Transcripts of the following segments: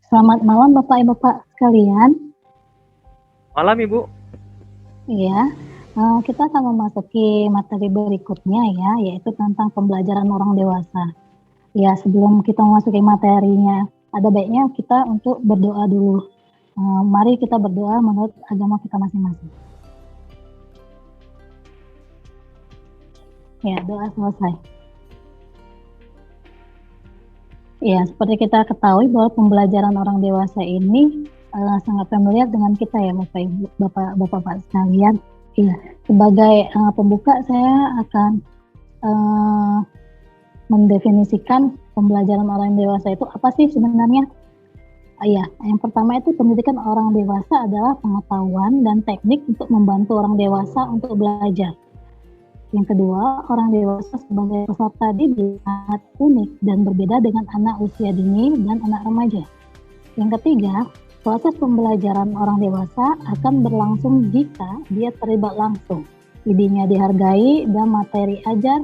Selamat malam Bapak Ibu Bapak sekalian. Malam Ibu. Ya, kita akan memasuki materi berikutnya ya, yaitu tentang pembelajaran orang dewasa. Ya, sebelum kita memasuki materinya, ada baiknya kita untuk berdoa dulu. Mari kita berdoa menurut agama kita masing-masing. Ya, doa selesai. Ya, seperti kita ketahui bahwa pembelajaran orang dewasa ini sangat familiar dengan kita ya, Bapak Ibu, Bapak sekalian. Iya, sebagai pembuka saya akan mendefinisikan pembelajaran orang dewasa itu apa sih sebenarnya? Iya, yang pertama itu pendidikan orang dewasa adalah pengetahuan dan teknik untuk membantu orang dewasa untuk belajar. Yang kedua, orang dewasa sebagai peserta didik sangat unik dan berbeda dengan anak usia dini dan anak remaja. Yang ketiga, proses pembelajaran orang dewasa akan berlangsung jika dia terlibat langsung. Idenya dihargai dan materi ajar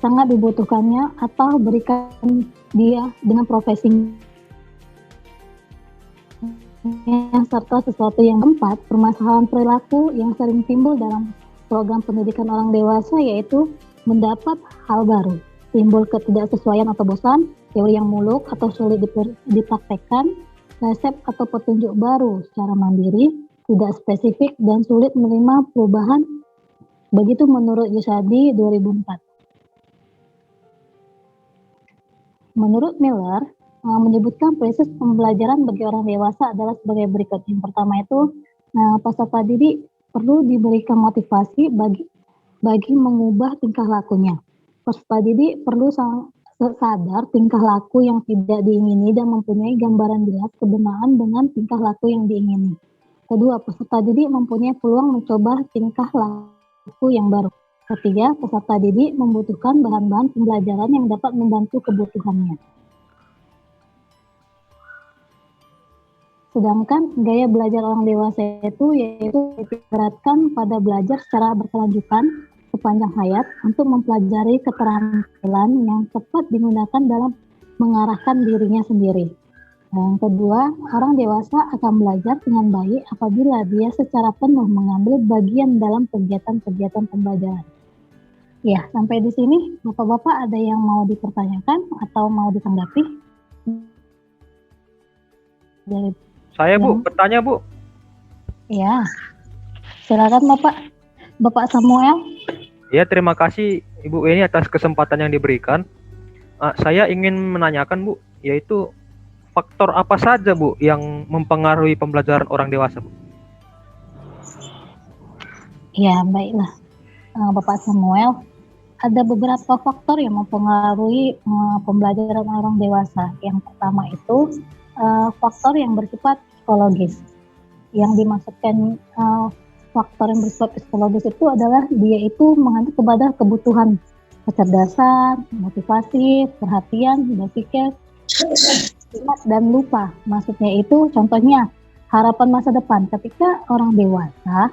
sangat dibutuhkannya atau berikan dia dengan profesinya serta sesuatu yang keempat, permasalahan perilaku yang sering timbul dalam program pendidikan orang dewasa yaitu mendapat hal baru, timbul ketidaksesuaian atau bosan, teori yang muluk atau sulit dipraktekkan, resep atau petunjuk baru secara mandiri, tidak spesifik dan sulit menerima perubahan. Begitu menurut Yusadi 2004. Menurut Miller, menyebutkan proses pembelajaran bagi orang dewasa adalah sebagai berikut. Yang pertama itu, peserta didik perlu diberikan motivasi bagi mengubah tingkah lakunya. Peserta didik perlu sadar tingkah laku yang tidak diingini dan mempunyai gambaran jelas kebenaran dengan tingkah laku yang diingini. Kedua, peserta didik mempunyai peluang mencoba tingkah laku yang baru. Ketiga, peserta didik membutuhkan bahan-bahan pembelajaran yang dapat membantu kebutuhannya. Sedangkan gaya belajar orang dewasa itu yaitu diberatkan pada belajar secara berkelanjutan sepanjang hayat untuk mempelajari keterampilan yang tepat digunakan dalam mengarahkan dirinya sendiri. Yang kedua, orang dewasa akan belajar dengan baik apabila dia secara penuh mengambil bagian dalam kegiatan-kegiatan pembelajaran. Ya, sampai di sini Bapak-Bapak ada yang mau dipertanyakan atau mau ditanggapi? Saya Bu, bertanya Bu. Ya, silakan Bapak Samuel. Ya, terima kasih Ibu ini atas kesempatan yang diberikan. Saya ingin menanyakan Bu, yaitu faktor apa saja Bu yang mempengaruhi pembelajaran orang dewasa Bu? Ya, baiklah Bapak Samuel. Ada beberapa faktor yang mempengaruhi pembelajaran orang dewasa. Yang pertama itu faktor yang bersifat psikologis. Yang dimaksudkan faktor yang bersifat psikologis itu adalah dia itu mengacu kepada kebutuhan kecerdasan, motivasi, perhatian, berpikir, ingat dan lupa. Maksudnya itu contohnya harapan masa depan. Ketika orang dewasa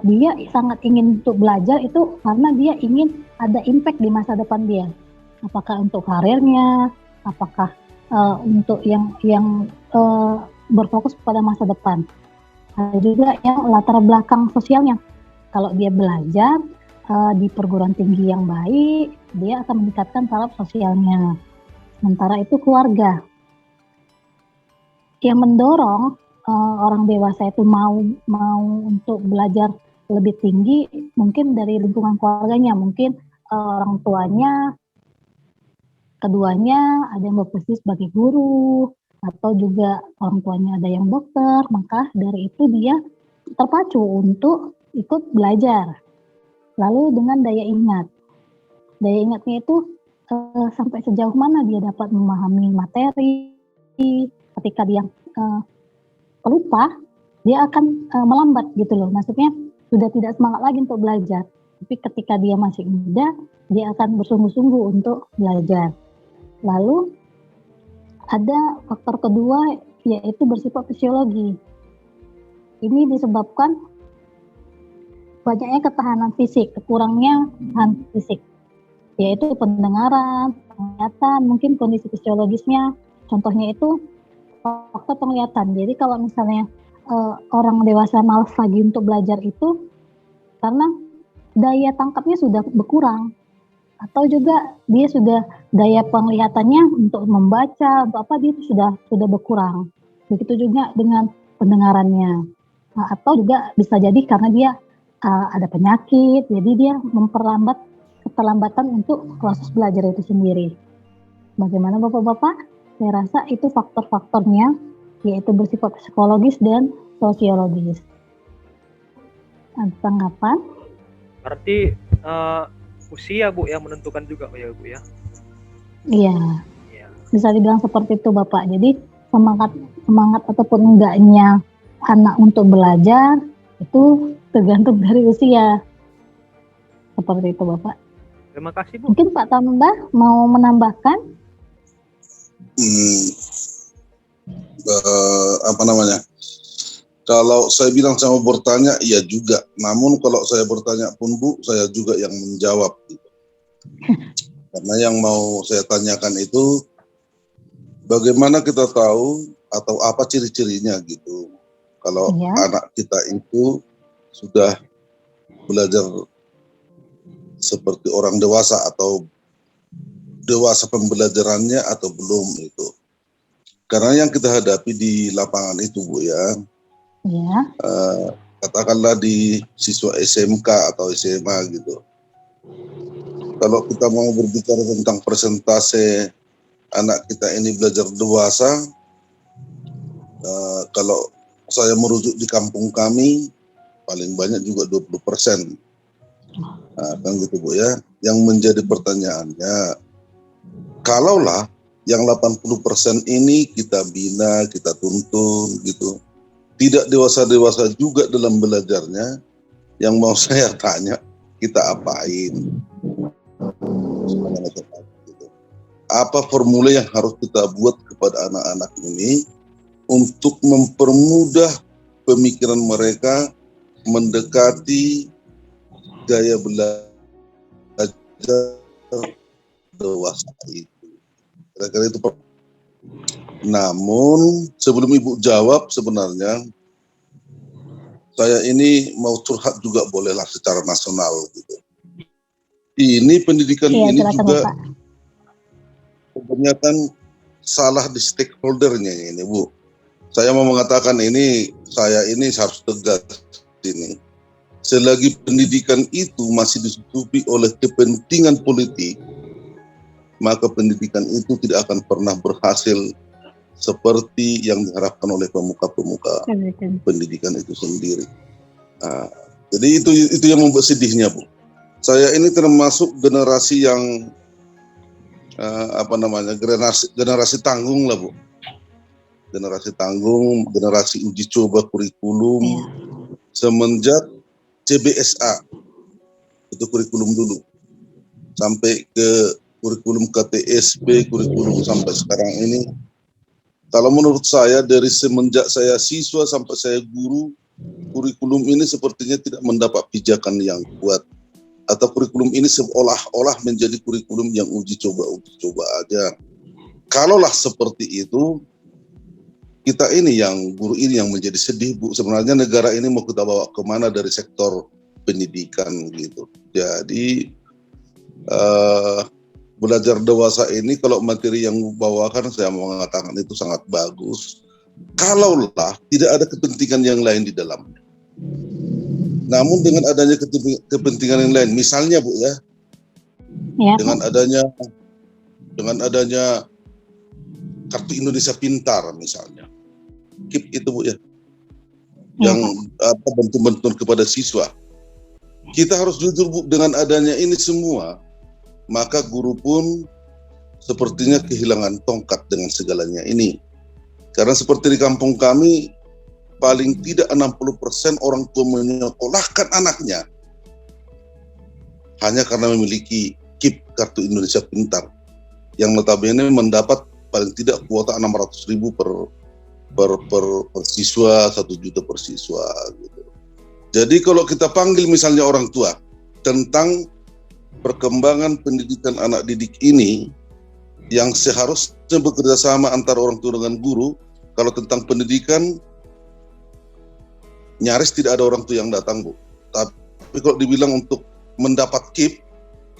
dia sangat ingin untuk belajar itu karena dia ingin ada impact di masa depan dia. Apakah untuk karirnya, apakah untuk yang berfokus pada masa depan. Ada juga yang latar belakang sosialnya. Kalau dia belajar di perguruan tinggi yang baik, dia akan meningkatkan taraf sosialnya. Sementara itu keluarga. Yang mendorong orang dewasa itu mau untuk belajar lebih tinggi mungkin dari lingkungan keluarganya, mungkin orang tuanya, keduanya ada yang berprofesi sebagai guru atau juga orang tuanya ada yang dokter, maka dari itu dia terpacu untuk ikut belajar. Lalu dengan daya ingatnya itu sampai sejauh mana dia dapat memahami materi. Ketika dia lupa, dia akan melambat gitu loh. Maksudnya sudah tidak semangat lagi untuk belajar. Tapi ketika dia masih muda, dia akan bersungguh-sungguh untuk belajar. Lalu ada faktor kedua yaitu bersifat fisiologi. Ini disebabkan banyaknya ketahanan fisik, kekurangnya ketahanan fisik, yaitu pendengaran, penglihatan, mungkin kondisi fisiologisnya Contohnya itu faktor penglihatan. Jadi kalau misalnya orang dewasa malas lagi untuk belajar itu karena daya tangkapnya sudah berkurang, atau juga dia sudah daya penglihatannya untuk membaca, untuk apa dia itu sudah berkurang. Begitu juga dengan pendengarannya. Nah, atau juga bisa jadi karena dia ada penyakit, jadi dia memperlambat keterlambatan untuk proses belajar itu sendiri. Bagaimana Bapak-Bapak? Saya rasa itu faktor-faktornya, yaitu bersifat psikologis dan sosiologis. Ada tanggapan? Berarti usia Bu yang menentukan juga ya Bu ya? Iya, Iya. bisa dibilang seperti itu Bapak. Jadi semangat ataupun enggaknya anak untuk belajar itu tergantung dari usia. Seperti itu Bapak. Terima kasih Bu. Mungkin Pak Tambah mau menambahkan? Apa namanya? Kalau saya bilang saya mau bertanya, iya juga. Namun kalau saya bertanya pun Bu, saya juga yang menjawab. Gitu. Karena yang mau saya tanyakan itu, bagaimana kita tahu atau apa ciri-cirinya gitu. Kalau anak kita itu sudah belajar seperti orang dewasa atau dewasa pembelajarannya atau belum itu. Karena yang kita hadapi di lapangan itu Bu ya, katakanlah di siswa SMK atau SMA gitu. Kalau kita mau berbicara tentang persentase anak kita ini belajar dewasa, kalau saya merujuk di kampung kami, paling banyak juga 20%. Kan gitu Bu ya. Yang menjadi pertanyaannya, kalaulah yang 80% ini kita bina, kita tuntun gitu, tidak dewasa-dewasa juga dalam belajarnya, yang mau saya tanya, kita apain? Gitu. Apa formula yang harus kita buat kepada anak-anak ini untuk mempermudah pemikiran mereka mendekati gaya belajar dewasa itu. Kira-kira itu. Namun sebelum Ibu jawab, sebenarnya saya ini mau curhat juga bolehlah secara nasional gitu. Ini pendidikan ini juga kebanyakan salah di stakeholdernya ini Bu. Saya mau mengatakan ini, saya ini harus tegas ini. Selagi pendidikan itu masih ditutupi oleh kepentingan politik, maka pendidikan itu tidak akan pernah berhasil seperti yang diharapkan oleh pemuka-pemuka pendidikan itu sendiri. Jadi itu yang membuat sedihnya Bu. Saya ini termasuk generasi yang generasi tanggung lah Bu. Generasi tanggung, generasi uji coba kurikulum semenjak CBSA, itu kurikulum dulu, sampai ke kurikulum KTSP, kurikulum sampai sekarang ini. Kalau menurut saya dari semenjak saya siswa sampai saya guru, kurikulum ini sepertinya tidak mendapat pijakan yang kuat. Atau kurikulum ini seolah-olah menjadi kurikulum yang uji coba aja. Kalaulah seperti itu, kita ini yang guru ini yang menjadi sedih Bu. Sebenarnya negara ini mau kita bawa kemana dari sektor pendidikan gitu. Jadi belajar dewasa ini kalau materi yang bawakan saya mau mengatakan itu sangat bagus. Kalaulah tidak ada kepentingan yang lain di dalamnya. Namun dengan adanya kepentingan yang lain, misalnya Bu ya, dengan adanya Kartu Indonesia Pintar misalnya, KIP itu Bu ya, yang bantuan kepada siswa. Kita harus jujur Bu, dengan adanya ini semua, maka guru pun sepertinya kehilangan tongkat dengan segalanya ini. Karena seperti di kampung kami, paling tidak 60% orang tua menyekolahkan anaknya hanya karena memiliki KIP, Kartu Indonesia Pintar, yang notabene mendapat paling tidak kuota 600.000 per siswa, 1 juta per siswa gitu. Jadi kalau kita panggil misalnya orang tua tentang perkembangan pendidikan anak didik ini, yang seharusnya bekerja sama antara orang tua dengan guru. Kalau tentang pendidikan, nyaris tidak ada orang tua yang datang, Bu. Tapi kalau dibilang untuk mendapat KIP,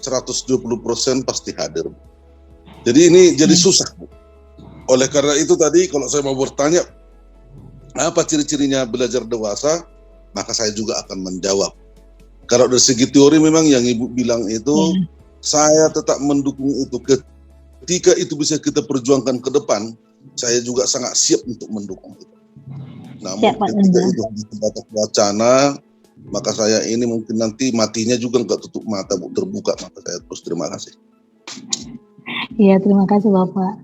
120% pasti hadir, Bu. Jadi ini jadi susah, Bu. Oleh karena itu tadi kalau saya mau bertanya, apa ciri-cirinya belajar dewasa, maka saya juga akan menjawab. Kalau dari segi teori memang yang Ibu bilang itu, saya tetap mendukung itu. Ketika itu bisa kita perjuangkan ke depan, saya juga sangat siap untuk mendukung itu. Namun ketika itu di tempat wacana, maka saya ini mungkin nanti matinya juga nggak tutup mata, Bu, terbuka mata saya terus. Terima kasih. Iya, terima kasih Bapak.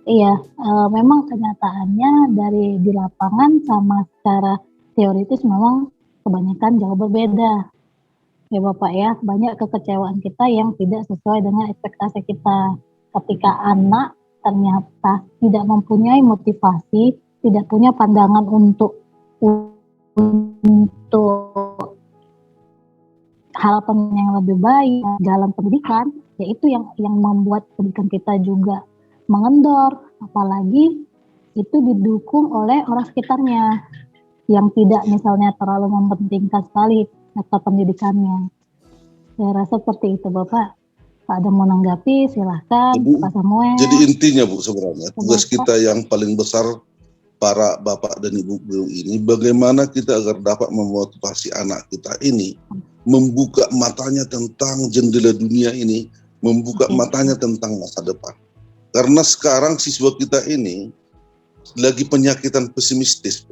Iya, memang kenyataannya dari di lapangan sama secara teoritis memang kebanyakan jauh berbeda. Ya Bapak ya, banyak kekecewaan kita yang tidak sesuai dengan ekspektasi kita. Ketika anak ternyata tidak mempunyai motivasi, tidak punya pandangan untuk harapan yang lebih baik dalam pendidikan, yaitu yang membuat pendidikan kita juga mengendor, apalagi itu didukung oleh orang sekitarnya yang tidak misalnya terlalu mementingkan sekali atau pendidikannya. Saya rasa seperti itu Bapak. Pak ada mau menanggapi, silahkan Pak Samuel. Jadi intinya Bu sebenarnya tugas kita yang paling besar para Bapak dan Ibu ini, bagaimana kita agar dapat memotivasi anak kita ini membuka matanya tentang jendela dunia ini, membuka matanya tentang masa depan. Karena sekarang siswa kita ini lagi penyakitan pesimistis.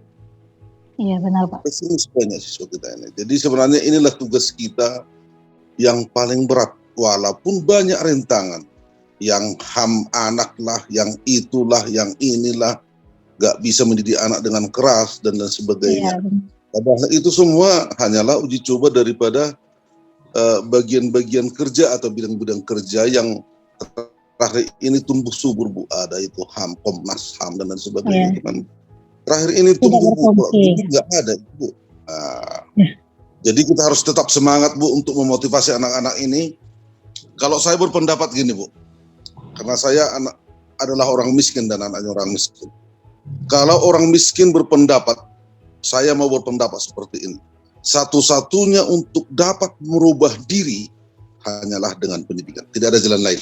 Iya benar Pak. Pesimis banyak siswa kita ini. Jadi sebenarnya inilah tugas kita yang paling berat. Walaupun banyak rintangan. Yang HAM anak lah, yang itulah, yang inilah. Gak bisa mendidik anak dengan keras dan sebagainya. Padahal itu semua hanyalah uji coba daripada bagian-bagian kerja atau bidang-bidang kerja yang terakhir ini tumbuh subur, Bu. Ada itu HAM, Komnas HAM dan sebagainya. Terakhir ini tumbuh, Bu. Dulu nggak ada, Bu. Jadi kita harus tetap semangat, Bu, untuk memotivasi anak-anak ini. Kalau saya berpendapat gini, Bu. Karena saya adalah orang miskin dan anaknya orang miskin. Kalau orang miskin berpendapat, saya mau berpendapat seperti ini. Satu-satunya untuk dapat merubah diri hanyalah dengan pendidikan. Tidak ada jalan lain.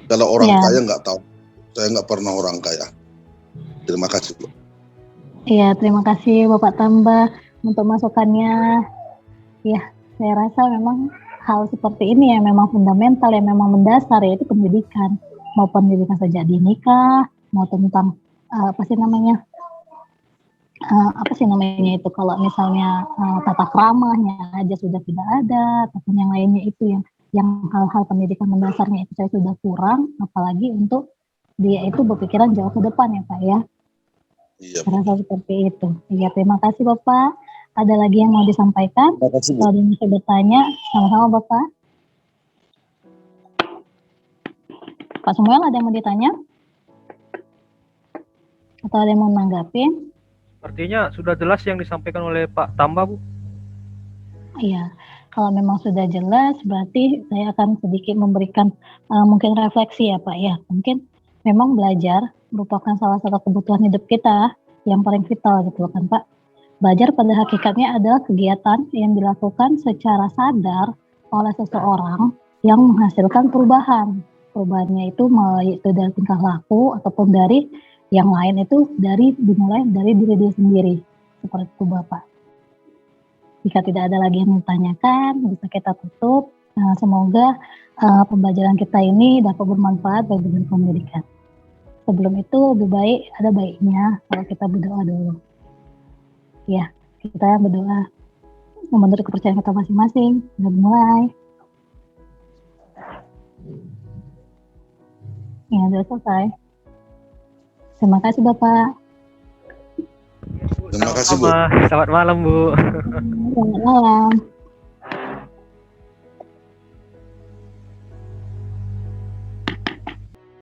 Kalau orang kaya nggak tahu, saya nggak pernah orang kaya. Terima kasih, Bu. Iya, terima kasih Bapak Tambah untuk masukannya. Ya, saya rasa memang hal seperti ini yang memang fundamental, yang memang mendasar, yaitu pendidikan. Mau pendidikan sejak dini kah, mau tentang apa sih namanya itu kalau misalnya tata keramanya aja sudah tidak ada, ataupun yang lainnya itu yang hal-hal pendidikan mendasarnya itu saya sudah kurang, apalagi untuk dia itu berpikiran jauh ke depan ya Pak ya. Iya. Saya rasa seperti itu. Iya, terima kasih Bapak. Ada lagi yang mau disampaikan? Kalau ada yang bisa bertanya, sama-sama Bapak. Pak Samuel ada yang mau ditanya? Atau ada yang mau menanggapi? Artinya sudah jelas yang disampaikan oleh Pak Tambah, Bu? Iya, kalau memang sudah jelas, berarti saya akan sedikit memberikan mungkin refleksi ya Pak ya. Mungkin memang belajar merupakan salah satu kebutuhan hidup kita yang paling vital gitu kan Pak. Belajar pada hakikatnya adalah kegiatan yang dilakukan secara sadar oleh seseorang yang menghasilkan perubahan. Perubahannya itu yaitu dari tingkah laku ataupun dari yang lain, itu dimulai dari diri dia sendiri. Seperti itu Bapak. Jika tidak ada lagi yang ditanyakan, bisa kita tutup. Semoga pembelajaran kita ini dapat bermanfaat bagi dunia pendidikan. Sebelum itu lebih baik ada baiknya kalau kita berdoa dulu. Ya, kita berdoa menurut kepercayaan kita masing-masing. Sudah mulai. Ya, sudah selesai. Terima kasih Bapak. Terima kasih Bu. Selamat malam Bu. Selamat malam.